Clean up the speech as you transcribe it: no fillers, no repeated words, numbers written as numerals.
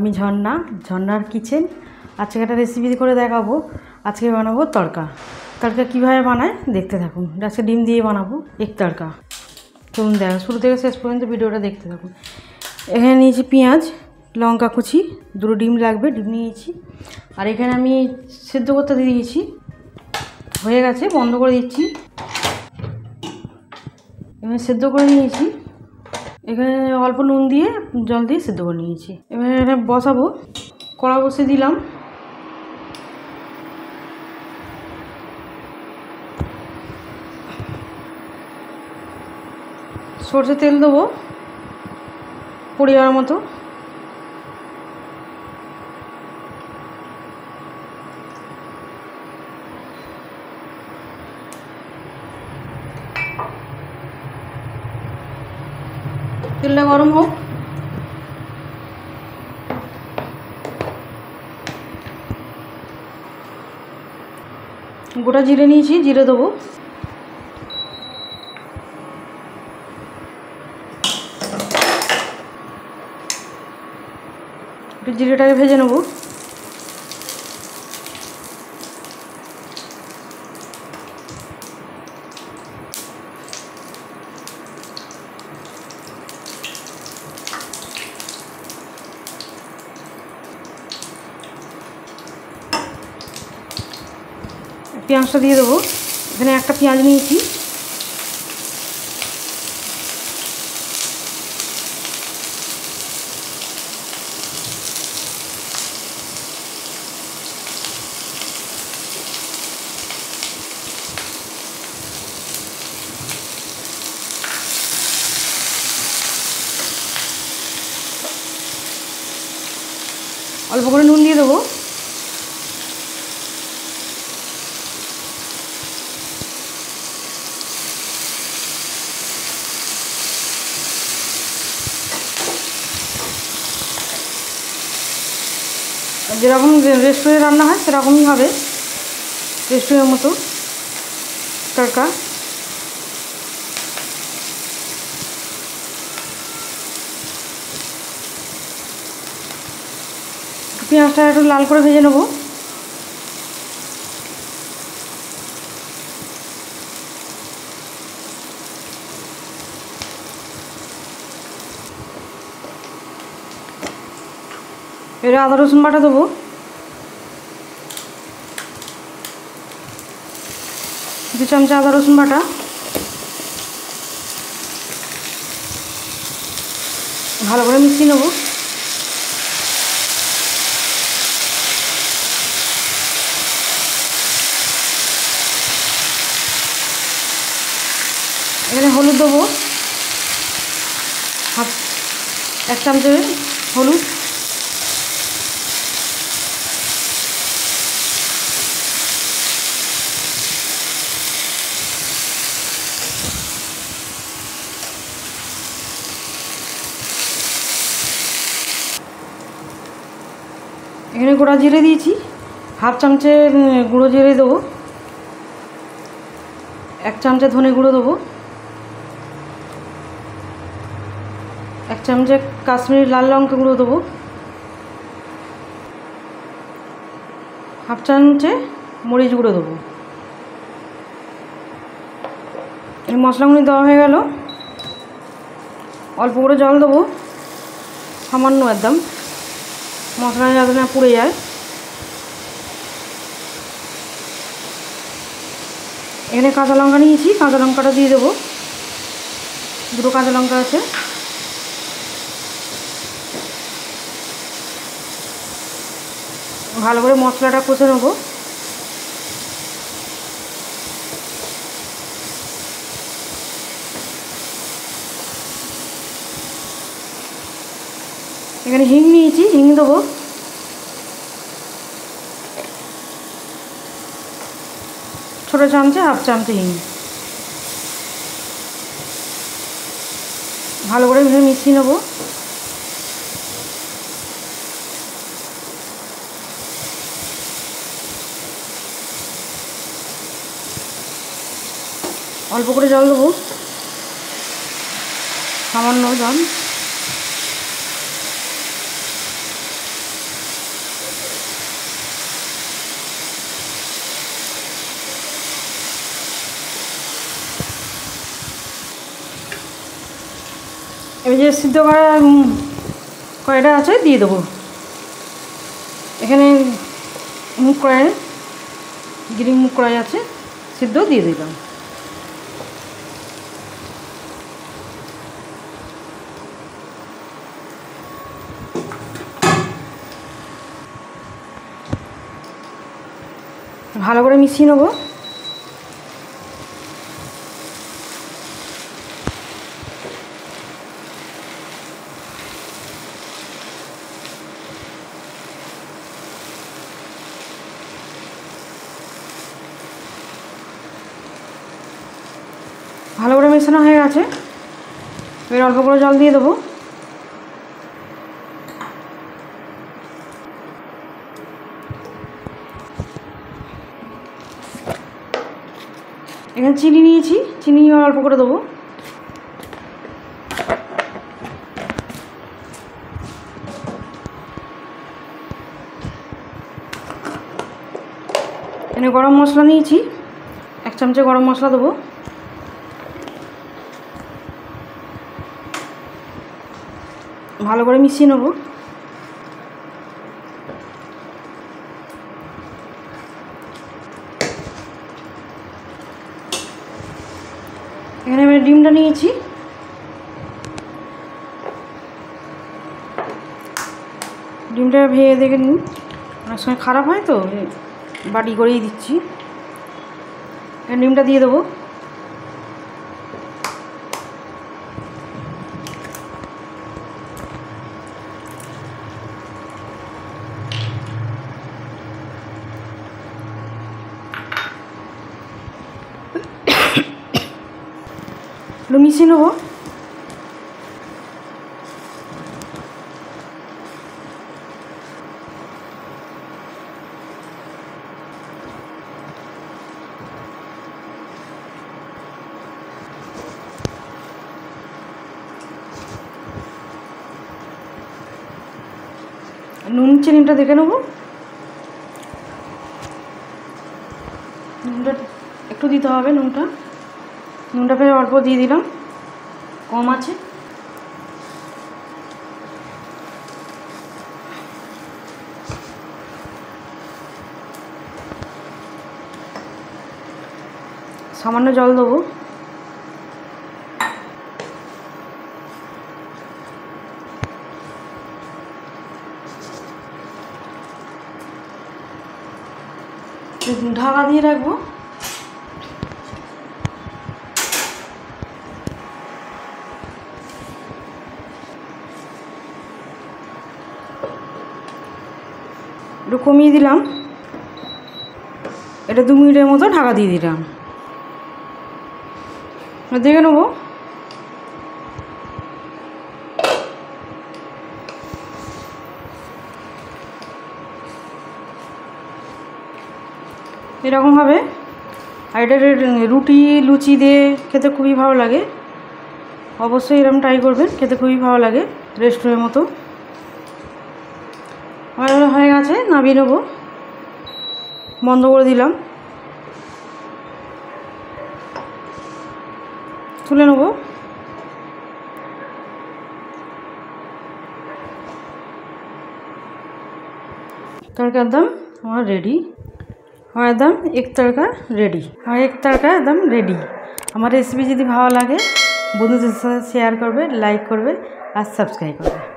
আমি ঝর্ণা, ঝর্ণার কিচেন। আজকে একটা রেসিপি করে দেখাবো। আজকে বানাবো তড়কা। তড়কা কীভাবে বানায় দেখতে থাকুন। আজকে ডিম দিয়ে বানাবো এগ তড়কা। চলুন দেখা, শুরু থেকে শেষ পর্যন্ত ভিডিওটা দেখতে থাকুন। এখানে নিয়েছি পেঁয়াজ, লঙ্কা কুচি, দুটো ডিম লাগবে, ডিম নিয়েছি। আর এখানে আমি সেদ্ধ করতে দিয়ে দিয়েছি, হয়ে গেছে, বন্ধ করে দিচ্ছি। এখানে সেদ্ধ করে নিয়েছি, এখানে অল্প নুন দিয়ে জল দিয়ে সেদ্ধ করে নিয়েছি। এবার এখানে বসাবো, কড়া বসিয়ে দিলাম। সরষে তেল দেবো পরিমাণ মতো। তেলটা গরম হোক। গোটা জিরে নিয়েছি, জিরে দেবো। একটু জিরেটাকে ভেজে নেব। পেঁয়াজটা দিয়ে দেবো। এখানে একটা পেঁয়াজ নিয়েছি। অল্প করে নুন দিয়ে দেবো। যেরকম রেস্টুরেন্টে রান্না হয় সেরকমই হবে, রেস্টুরেন্টের মতো তড়কা। পেঁয়াজটা একটু লাল করে ভেজে নেব। এবারে আদা রসুন বাটা দেবো। দু চামচা আদা রসুন বাটা। ভালো করে মিশিয়ে নেব। এখানে হলুদ দেবো, এক চামচে হলুদ। এখানে গোটা জিরে দিয়েছি, হাফ চামচে গুঁড়ো জিরে দেবো। এক চামচে ধনে গুঁড়ো দেবো। এক চামচে কাশ্মীরি লাল লঙ্কা গুঁড়ো দেবো। হাফ চামচে মরিচ গুঁড়ো দেবো। এই মশলাগুলি দেওয়া হয়ে গেল। অল্প করে জল দেবো, সামান্য একদম, মশলা যাতে না পুড়ে যায়। এখানে কাঁচা লঙ্কা নিয়েছি, কাঁচা লঙ্কাটা দিয়ে দেবো। দুটো কাঁচা লঙ্কা আছে। ভালো করে মশলাটা কষে নেব। এখানে হিং নিয়েছি, হিং দেবো। ছোটো চামচে হাফ চামচে হিং। ভালো করে মিশিয়ে নেব। অল্প করে জল দেবো, সামান্য জল। এই যে সিদ্ধ করা কড়াইটা আছে দিয়ে দেবো। এখানে মুগ কড়াই, গ্রিন মুগ কড়াই আছে, সিদ্ধ দিয়ে দিলাম। ভালো করে মিশিয়ে নেবো। ভালো করে মেশানো হয়ে গেছে। এবার অল্প করে জল দিয়ে দেবো। এখানে চিনি নিয়েছি, চিনি অল্প করে দেবো। এখানে গরম মশলা নিয়েছি, 1 চামচে গরম মশলা দেবো। ভালো করে মিশিয়ে নেব। এখানে আমি ডিমটা নিয়েছি, ডিমটা ভেঙে দেখে নিন, অনেক সময় খারাপ হয় তো বাটি করেই দিচ্ছি। এখানে ডিমটা দিয়ে দেবো। মিশিয়ে নেবো। নুন চিনিটা দেখে নেবো। নুনটা একটু দিতে হবে, নুনটা ফের অল্প দিয়ে দিলাম, কম আছে। সামান্য জল দেবো। ঢাকা দিয়ে রাখবো। একটু কমিয়ে দিলাম, এটা 2 মিনিটের মতো ঢাকা দিয়ে দিলাম। দেখে নেবো। এরকমভাবে, আর এটা রুটি লুচি দিয়ে খেতে খুবই ভালো লাগে। অবশ্যই এরকম ট্রাই করবেন, খেতে খুবই ভালো লাগে, রেস্টুরেন্টের মতো। হয়ে গেছে, নামিয়ে নেবো। বন্ধ করে দিলাম, তুলে নেবো। तड़का एकदम हमारा रेडी, हमारा एकदम एक तड़का रेडी, हमारा एक तड़का एकदम रेडी। हमारे रेसिपि यदि भालो लागे बंधुदेर साथे शेयर करबे, लाइक करबे और सब्सक्राइब करबे।